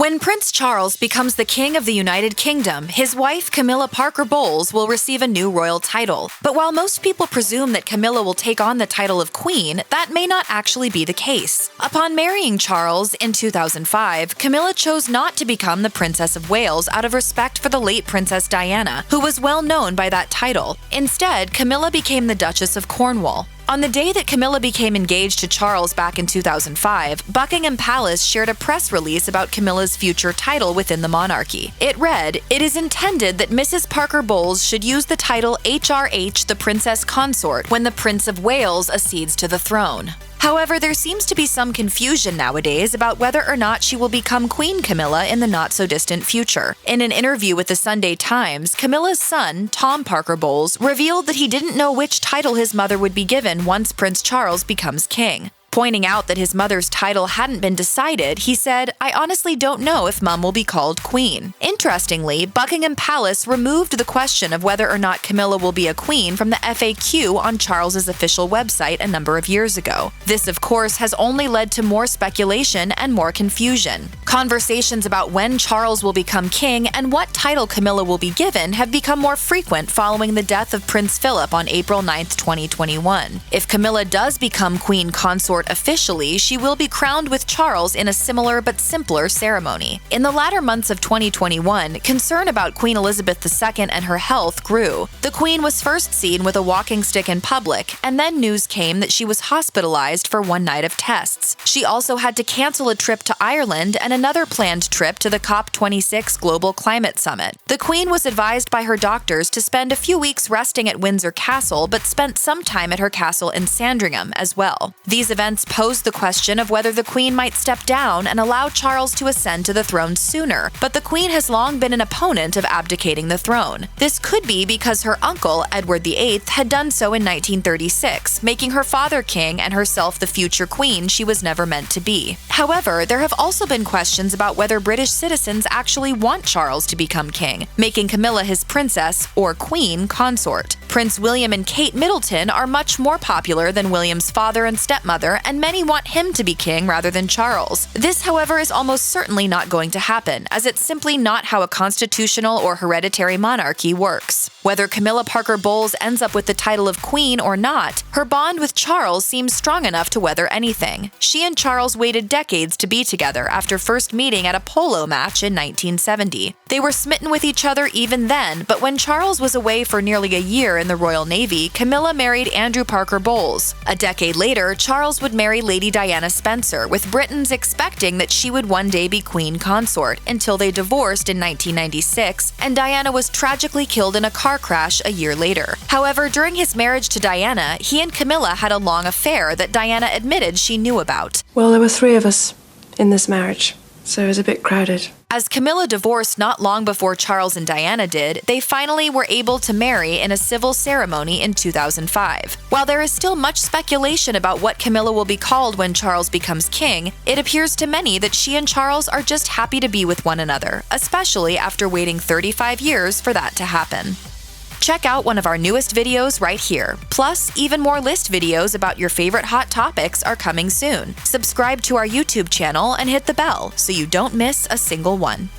When Prince Charles becomes the King of the United Kingdom, his wife Camilla Parker Bowles will receive a new royal title. But while most people presume that Camilla will take on the title of Queen, that may not actually be the case. Upon marrying Charles in 2005, Camilla chose not to become the Princess of Wales out of respect for the late Princess Diana, who was well known by that title. Instead, Camilla became the Duchess of Cornwall. On the day that Camilla became engaged to Charles back in 2005, Buckingham Palace shared a press release about Camilla's future title within the monarchy. It read, "It is intended that Mrs. Parker Bowles should use the title HRH the Princess Consort when the Prince of Wales accedes to the throne." However, there seems to be some confusion nowadays about whether or not she will become Queen Camilla in the not-so-distant future. In an interview with the Sunday Times, Camilla's son, Tom Parker Bowles, revealed that he didn't know which title his mother would be given once Prince Charles becomes king. Pointing out that his mother's title hadn't been decided, he said, "I honestly don't know if Mum will be called Queen." Interestingly, Buckingham Palace removed the question of whether or not Camilla will be a queen from the FAQ on Charles's official website a number of years ago. This, of course, has only led to more speculation and more confusion. Conversations about when Charles will become king and what title Camilla will be given have become more frequent following the death of Prince Philip on April 9, 2021. If Camilla does become Queen Consort officially, she will be crowned with Charles in a similar but simpler ceremony. In the latter months of 2021, concern about Queen Elizabeth II and her health grew. The Queen was first seen with a walking stick in public, and then news came that she was hospitalized for one night of tests. She also had to cancel a trip to Ireland and another planned trip to the COP26 Global Climate Summit. The Queen was advised by her doctors to spend a few weeks resting at Windsor Castle, but spent some time at her castle in Sandringham as well. These events posed the question of whether the Queen might step down and allow Charles to ascend to the throne sooner, but the Queen has long been an opponent of abdicating the throne. This could be because her uncle, Edward VIII, had done so in 1936, making her father king and herself the future queen she was never meant to be. However, there have also been questions about whether British citizens actually want Charles to become king, making Camilla his princess, or queen, consort. Prince William and Kate Middleton are much more popular than William's father and stepmother, and many want him to be king rather than Charles. This, however, is almost certainly not going to happen, as it's simply not how a constitutional or hereditary monarchy works. Whether Camilla Parker Bowles ends up with the title of queen or not, her bond with Charles seems strong enough to weather anything. She and Charles waited decades to be together after first meeting at a polo match in 1970. They were smitten with each other even then, but when Charles was away for nearly a year in the Royal Navy, Camilla married Andrew Parker Bowles. A decade later, Charles would marry Lady Diana Spencer, with Britons expecting that she would one day be Queen Consort, until they divorced in 1996, and Diana was tragically killed in a car crash a year later. However, during his marriage to Diana, he and Camilla had a long affair that Diana admitted she knew about. Well, there were 3 of us in this marriage, so it was a bit crowded. As Camilla divorced not long before Charles and Diana did, they finally were able to marry in a civil ceremony in 2005. While there is still much speculation about what Camilla will be called when Charles becomes king, it appears to many that she and Charles are just happy to be with one another, especially after waiting 35 years for that to happen. Check out one of our newest videos right here. Plus, even more list videos about your favorite hot topics are coming soon. Subscribe to our YouTube channel and hit the bell so you don't miss a single one.